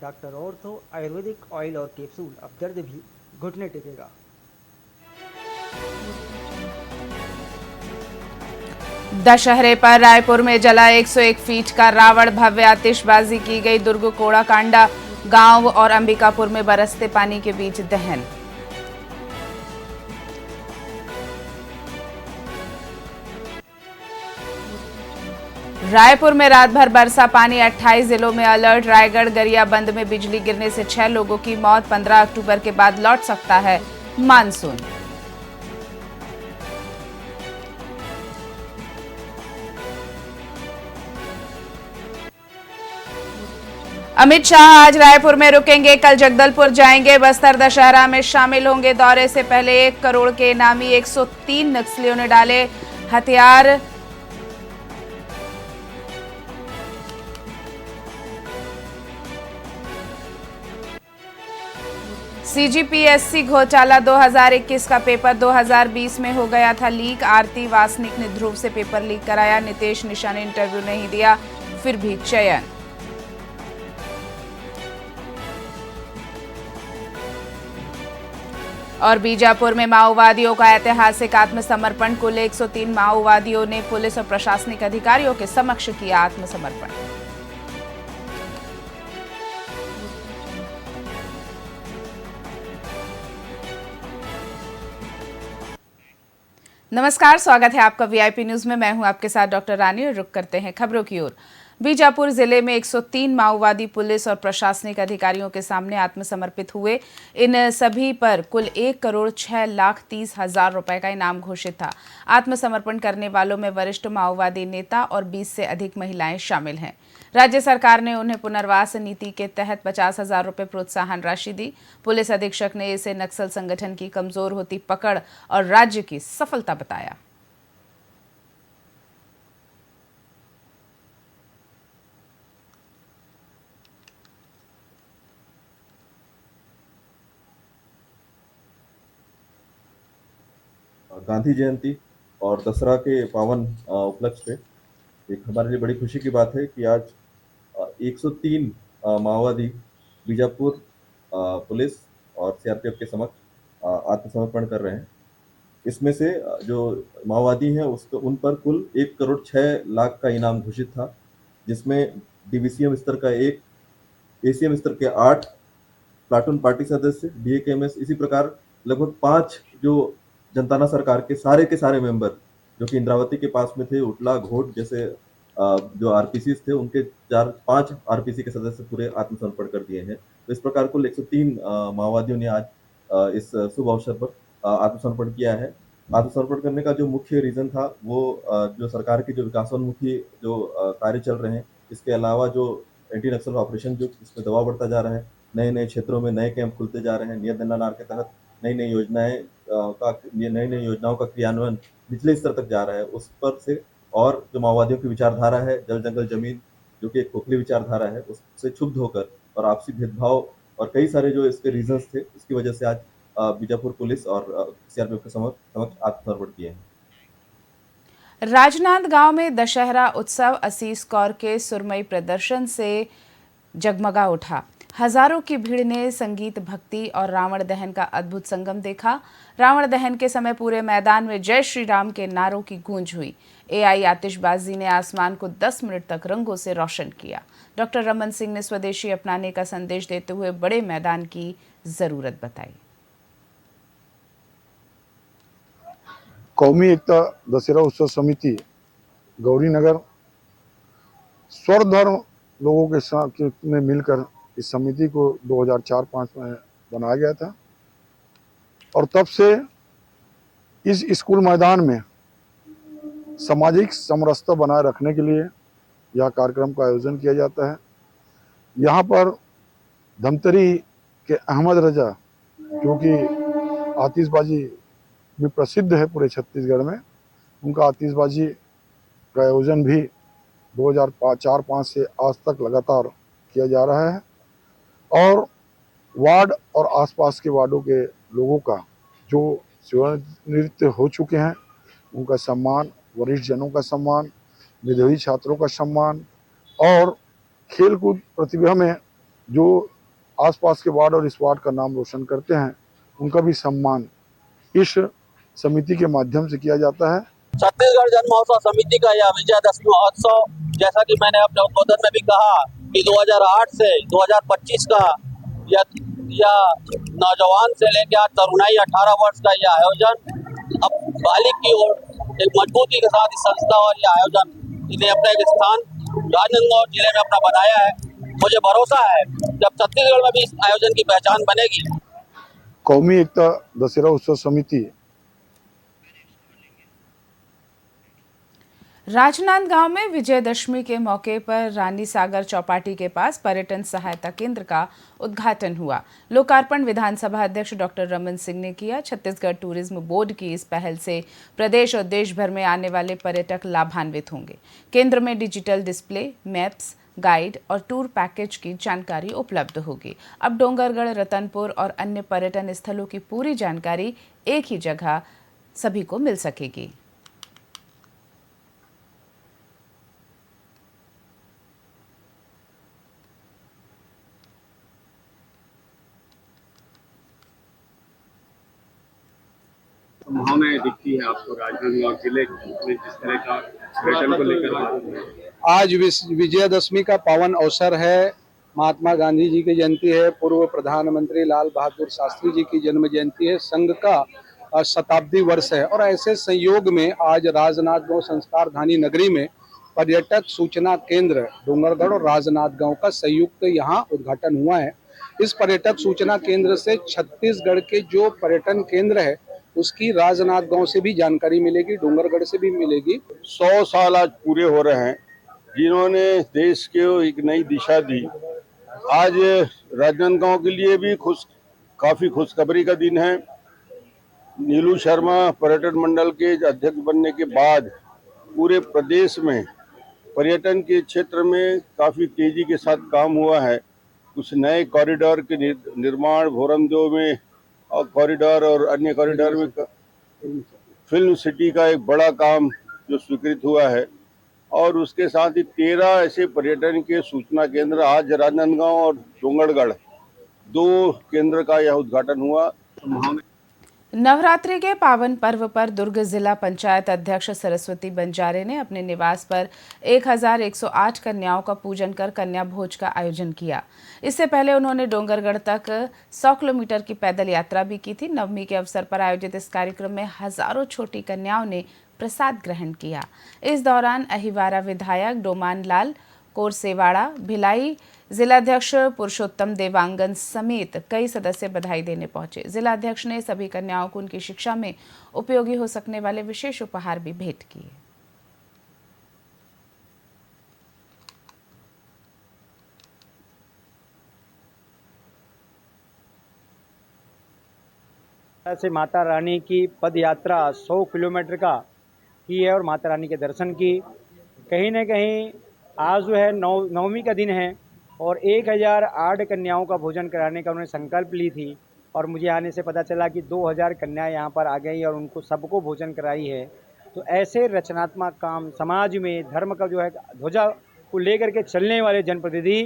Doctor ortho Ayurvedic oil और capsule, अब दर्द भी घुटने टेकेगा। दशहरे पर रायपुर में जला 101 फीट का रावण, भव्य आतिशबाजी की गई। दुर्ग कोड़ा कांडा गांव और अंबिकापुर में बरसते पानी के बीच दहन। रायपुर में रात भर बरसा पानी, 28 जिलों में अलर्ट। रायगढ़ गरियाबंद में बिजली गिरने से 6 लोगों की मौत। 15 अक्टूबर के बाद लौट सकता है मानसून। अमित शाह आज रायपुर में रुकेंगे, कल जगदलपुर जाएंगे। बस्तर दशहरा में शामिल होंगे। दौरे से पहले 1 करोड़ के इनामी 103 नक्सलियों ने डाले हथियार। सीजीपीएससी घोटाला 2021 का पेपर 2020 में हो गया था लीक। आरती वासनिक ने ध्रुव से पेपर लीक कराया। नितेश निशा ने इंटरव्यू नहीं दिया, फिर भी चयन। और बीजापुर में माओवादियों का ऐतिहासिक आत्मसमर्पण। कुल 103 माओवादियों ने पुलिस और प्रशासनिक अधिकारियों के समक्ष किया आत्मसमर्पण। नमस्कार, स्वागत है आपका वीआईपी न्यूज में। मैं हूं आपके साथ डॉक्टर रानी और रुक करते हैं खबरों की ओर। बीजापुर जिले में 103 माओवादी पुलिस और प्रशासनिक अधिकारियों के सामने आत्मसमर्पित हुए। इन सभी पर कुल 1,06,30,000 रुपए का इनाम घोषित था। आत्मसमर्पण करने वालों में वरिष्ठ माओवादी नेता और 20 से अधिक महिलाएं शामिल हैं। राज्य सरकार ने उन्हें पुनर्वास नीति के तहत 50,000 रुपए प्रोत्साहन राशि दी। पुलिस अधीक्षक ने इसे नक्सल संगठन की कमजोर होती पकड़ और राज्य की सफलता बताया। गांधी जयंती और दसरा के पावन उपलक्ष्य पे एक हमारे लिए बड़ी खुशी की बात है कि आज 103 माओवादी बीजापुर पुलिस और सीआरपीएफ के समक्ष आत्मसमर्पण कर रहे हैं। इसमें से जो माओवादी हैं उसको उन पर कुल 1,06,00,000 का इनाम घोषित था, जिसमें डीवीसीएम स्तर का 1, एसीएम स्तर के 8 प्लाटून पार्टी सदस्य, डीएकेएमएस, इसी प्रकार लगभग 5 जो जनताना सरकार के सारे मेंबर जो कि इंद्रावती के पास में थे, उटला, घोट जैसे जो आरपीसीज थे, उनके 4-5 आरपीसी के सदस्य पूरे आत्मसमर्पण कर दिए हैं। तो इस प्रकार कुल 103 माओवादियों ने आज इस शुभ अवसर पर आत्मसमर्पण किया है। आत्मसमर्पण करने का जो मुख्य रीजन था वो जो सरकार के जो विकासोन्मुखी जो कार्य चल रहे हैं, इसके अलावा जो एंटी नक्सल ऑपरेशन जो इसमें दबाव बढ़ता जा रहा है, नए-नए क्षेत्रों में नए कैंप खुलते जा रहे हैं, नियत दंडानार के तहत नई-नई योजनाओं का क्रियान्वयन निचले स्तर तक जा रहा है, उस पर से और जो माओवादियों की विचारधारा है, जल जंगल जमीन, जो कि एक खोखली विचारधारा है, उससे क्षुब्ध होकर और आपसी भेदभाव और कई सारे जो इसके रीजंस थे, इसकी वजह से आज बीजापुर पुलिस और सीआरपीएफ के समक्ष आत्मसमर्पण किए हैं। राजनांद गांव में दशहरा उत्सव असीस कौर के सुरमई प्रदर्शन से जगमगा उठा। हजारों की भीड़ ने संगीत, भक्ति और रावण दहन का अद्भुत संगम देखा। रावण दहन के समय पूरे मैदान में जय श्री राम के नारों की गूंज हुई। एआई आतिशबाजी ने आसमान को 10 मिनट तक रंगों से रोशन किया। डॉक्टर रमन सिंह ने स्वदेशी अपनाने का संदेश देते हुए बड़े मैदान की जरूरत बताई। कौमी एकता दशहरा उत्सव समिति गौरीनगर स्वधर्म लोगों के साथ में मिलकर इस समिति को 2004-05 में बनाया गया था और तब से इस स्कूल मैदान में सामाजिक समरसता बनाए रखने के लिए यह कार्यक्रम का आयोजन किया जाता है। यहाँ पर धमतरी के अहमद रजा, जो कि आतिशबाजी भी प्रसिद्ध है पूरे छत्तीसगढ़ में, उनका आतिशबाजी का आयोजन भी 2004-05 से आज तक लगातार किया जा रहा है और वार्ड और आसपास के वार्डों के लोगों का जो सेवानिवृत्त हो चुके हैं उनका सम्मान, वरिष्ठ जनों का सम्मान, विद्यार्थी छात्रों का सम्मान और खेलकूद प्रतिभा में जो आसपास के वार्ड और इस वार्ड का नाम रोशन करते हैं, उनका भी सम्मान इस समिति के माध्यम से किया जाता है। छत्तीसगढ़ जन्म महोत्सव समिति का यह विजयदशमी महोत्सव, जैसा कि मैंने अपने उद्बोधन में भी कहा कि 2008 से 2025 का यह नौजवान से लेकर तरुणाई 18 वर्ष का यह आयोजन अब बालिग की ओर एक मजबूती के साथ इस संस्था और यह आयोजन इन्हें अपना एक स्थान राजनांदगांव जिले में अपना बनाया है। मुझे भरोसा है जब छत्तीसगढ़ में भी इस आयोजन की पहचान बनेगी। कौमी एकता दशहरा उत्सव समिति राजनांदगांव में विजयदशमी के मौके पर रानी सागर चौपाटी के पास पर्यटन सहायता केंद्र का उद्घाटन हुआ। लोकार्पण विधानसभा अध्यक्ष डॉक्टर रमन सिंह ने किया। छत्तीसगढ़ टूरिज्म बोर्ड की इस पहल से प्रदेश और देश भर में आने वाले पर्यटक लाभान्वित होंगे। केंद्र में डिजिटल डिस्प्ले, मैप्स, गाइड और टूर पैकेज की जानकारी उपलब्ध होगी। अब डोंगरगढ़, रतनपुर और अन्य पर्यटन स्थलों की पूरी जानकारी एक ही जगह सभी को मिल सकेगी। संभावनाएं दिखती है आपको राजनांदगांव जिले में जिस तरह का पर्यटन को लेकर? आज विजयदशमी का पावन अवसर है। महात्मा गांधी जी की जयंती है, पूर्व प्रधानमंत्री लाल बहादुर शास्त्री जी की जन्म जयंती है, संघ का शताब्दी वर्ष है और ऐसे संयोग में आज राजनांदगांव संस्कार धानी नगरी में पर्यटक सूचना केंद्र डोंगरगढ़ और राजनांदगांव का संयुक्त यहाँ उद्घाटन हुआ है। इस पर्यटक सूचना केंद्र से छत्तीसगढ़ के जो पर्यटन केंद्र है उसकी राजनांदगांव से भी जानकारी मिलेगी, डोंगरगढ़ से भी मिलेगी। 100 साल आज पूरे हो रहे हैं जिन्होंने देश को एक नई दिशा दी। आज राजनांदगांव के लिए भी काफी खुशखबरी का दिन है। नीलू शर्मा पर्यटन मंडल के अध्यक्ष बनने के बाद पूरे प्रदेश में पर्यटन के क्षेत्र में काफी तेजी के साथ काम हुआ है। कुछ नए कॉरिडोर के निर्माण भोरमदेव में और कॉरिडोर और अन्य कॉरिडोर में फिल्म सिटी का एक बड़ा काम जो स्वीकृत हुआ है और उसके साथ ही 13 ऐसे पर्यटन के सूचना केंद्र आज राजनांदगांव और डोंगरगढ़ 2 केंद्र का यह उद्घाटन हुआ। नवरात्रि के पावन पर्व पर दुर्ग जिला पंचायत अध्यक्ष सरस्वती बंजारे ने अपने निवास पर 1108 कन्याओं का पूजन कर कन्या भोज का आयोजन किया। इससे पहले उन्होंने डोंगरगढ़ तक 100 किलोमीटर की पैदल यात्रा भी की थी। नवमी के अवसर पर आयोजित इस कार्यक्रम में हजारों छोटी कन्याओं ने प्रसाद ग्रहण किया। इस दौरान अहिवारा विधायक डोमान लाल कोरसेवाड़ा, भिलाई जिलाध्यक्ष पुरुषोत्तम देवांगन समेत कई सदस्य बधाई देने पहुंचे। जिलाध्यक्ष ने सभी कन्याओं को उनकी शिक्षा में उपयोगी हो सकने वाले विशेष उपहार भी भेंट किए। से माता रानी की पद यात्रा 100 किलोमीटर का की है और माता रानी के दर्शन की। कहीं न कहीं आज जो है नवमी का दिन है और 1008 कन्याओं का भोजन कराने का उन्होंने संकल्प ली थी और मुझे आने से पता चला कि 2000 कन्याएं यहाँ पर आ गई और उनको सबको भोजन कराई है। तो ऐसे रचनात्मक काम समाज में धर्म का जो है ध्वजा को लेकर के चलने वाले जनप्रतिनिधि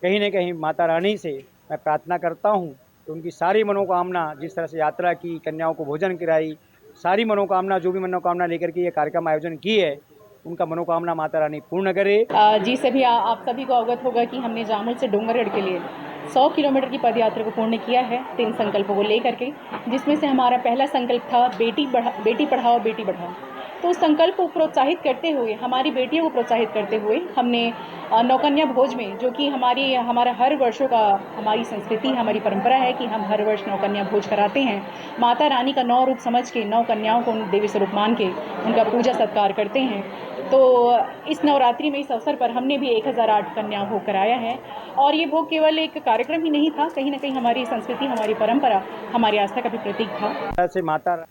कहीं न कहीं माता रानी से मैं प्रार्थना करता हूँ तो उनकी सारी मनोकामना, जिस तरह से यात्रा की, कन्याओं को भोजन कराई, सारी मनोकामना, जो भी मनोकामना लेकर के ये कार्यक्रम आयोजन की है, उनका मनोकामना माता रानी पूर्ण करे। जी सभी आप सभी को अवगत होगा कि हमने जामुल से डोंगरगढ़ के लिए 100 किलोमीटर की पदयात्रा को पूर्ण किया है 3 संकल्पों को लेकर के, जिसमें से हमारा पहला संकल्प था बेटी पढ़ाओ बेटी बढ़ाओ। तो उस संकल्प को प्रोत्साहित करते हुए, हमारी बेटियों को प्रोत्साहित करते हुए हमने नौकन्या भोज में, जो कि हमारा हर वर्षों का हमारी संस्कृति, हमारी परंपरा है कि हम हर वर्ष नौकन्या भोज कराते हैं। माता रानी का 9 रूप समझ के 9 कन्याओं को देवी स्वरूप मान के उनका पूजा सत्कार करते हैं। तो इस नवरात्रि में इस अवसर पर हमने भी 1008 कन्या भोग कराया है और ये भोग केवल एक कार्यक्रम ही नहीं था, कहीं ना कहीं हमारी संस्कृति, हमारी परंपरा, हमारी आस्था का भी प्रतीक था। से माता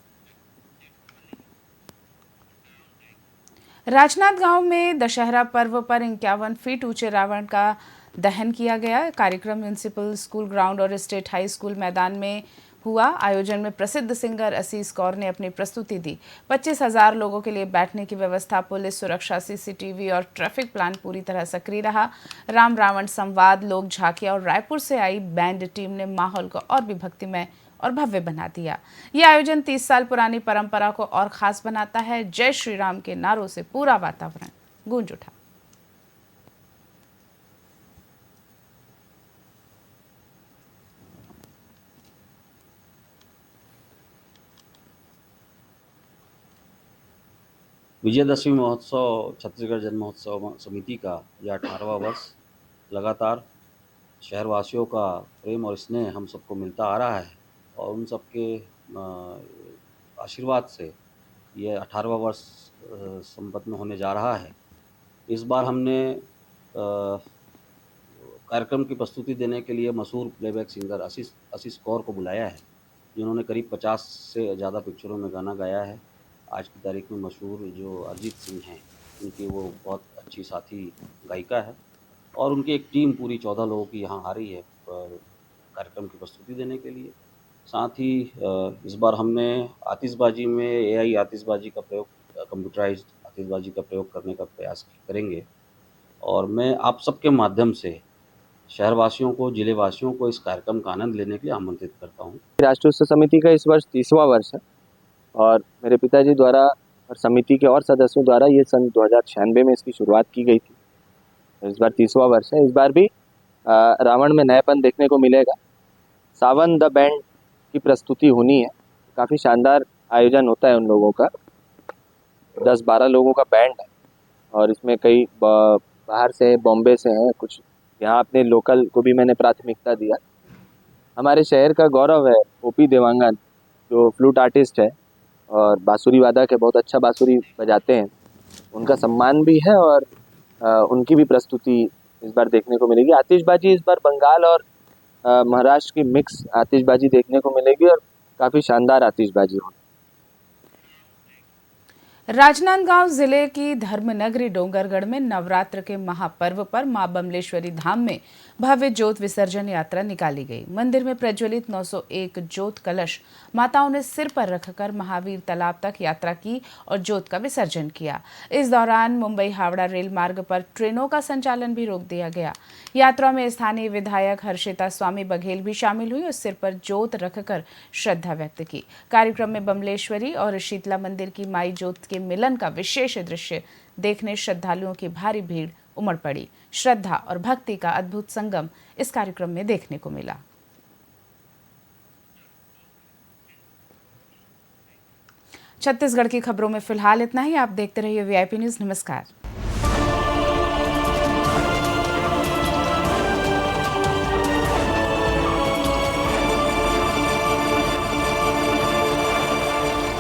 राजनांदगांव में दशहरा पर्व पर 51 फीट ऊंचे रावण का दहन किया गया। कार्यक्रम म्यूनिसिपल स्कूल ग्राउंड और स्टेट हाई स्कूल मैदान में हुआ। आयोजन में प्रसिद्ध सिंगर असीस कौर ने अपनी प्रस्तुति दी। 25,000 लोगों के लिए बैठने की व्यवस्था, पुलिस सुरक्षा, CCTV और ट्रैफिक प्लान पूरी तरह सक्रिय रहा। राम रावण संवाद, लोक झांकियां और रायपुर से आई बैंड टीम ने माहौल को और भी भक्तिमय और भव्य बना दिया। यह आयोजन 30 साल पुरानी परंपरा को और खास बनाता है। जय श्री राम के नारों से पूरा वातावरण गूंज उठा। विजयदशमी महोत्सव छत्तीसगढ़ जन्म महोत्सव समिति का यह 18वां वर्ष लगातार शहरवासियों का प्रेम और स्नेह हम सबको मिलता आ रहा है और उन सबके आशीर्वाद से ये 18वां वर्ष संपन्न होने जा रहा है। इस बार हमने कार्यक्रम की प्रस्तुति देने के लिए मशहूर प्लेबैक सिंगर आशीष कौर को बुलाया है, जिन्होंने करीब 50 से ज़्यादा पिक्चरों में गाना गाया है। आज की तारीख में मशहूर जो अरिजीत सिंह हैं, उनकी वो बहुत अच्छी साथी गायिका है और उनकी एक टीम पूरी 14 लोगों की यहाँ आ रही है कार्यक्रम की प्रस्तुति देने के लिए। साथ ही इस बार हमने आतिशबाजी में AI आतिशबाजी का प्रयोग, कंप्यूटराइज्ड आतिशबाजी का प्रयोग करने का प्रयास करेंगे और मैं आप सबके माध्यम से शहरवासियों को, जिलेवासियों को इस कार्यक्रम का आनंद लेने के लिए आमंत्रित करता हूँ। राष्ट्रोत्सव समिति का इस वर्ष 30वां वर्ष है और मेरे पिताजी द्वारा और समिति के और सदस्यों द्वारा ये सन 2096 में इसकी शुरुआत की गई थी। इस बार 30वां वर्ष है। इस बार भी रावण में नयापन देखने को मिलेगा। सावन द बैंड की प्रस्तुति होनी है। काफ़ी शानदार आयोजन होता है उन लोगों का। 10-12 लोगों का बैंड है और इसमें कई बाहर से, बॉम्बे से हैं, कुछ यहाँ अपने लोकल को भी मैंने प्राथमिकता दिया। हमारे शहर का गौरव है OP देवांगन, जो फ्लूट आर्टिस्ट है और बांसुरी वादक है, बहुत अच्छा बांसुरी बजाते हैं। उनका सम्मान भी है और उनकी भी प्रस्तुति इस बार देखने को मिलेगी। आतिशबाजी इस बार बंगाल और महाराष्ट्र की मिक्स आतिशबाजी देखने को मिलेगी और काफ़ी शानदार आतिशबाजी होगी। राजनांदगांव जिले की धर्मनगरी डोंगरगढ़ में नवरात्र के महापर्व पर मां बमलेश्वरी धाम में भव्य ज्योत विसर्जन यात्रा निकाली गई। मंदिर में प्रज्वलित 901 ज्योत कलश माताओं ने सिर पर रखकर महावीर तालाब तक यात्रा की और ज्योत का विसर्जन किया। इस दौरान मुंबई हावड़ा रेल मार्ग पर ट्रेनों का संचालन भी रोक दिया गया। यात्रा में स्थानीय विधायक हर्षिता स्वामी बघेल भी शामिल हुई और सिर पर ज्योत रखकर श्रद्धा व्यक्त की। कार्यक्रम में बमलेश्वरी और शीतला मंदिर की माई ज्योत के मिलन का विशेष दृश्य देखने श्रद्धालुओं की भारी भीड़ उमड़ पड़ी। श्रद्धा और भक्ति का अद्भुत संगम इस कार्यक्रम में देखने को मिला। छत्तीसगढ़ की खबरों में फिलहाल इतना ही। आप देखते रहिए VIP न्यूज़। नमस्कार।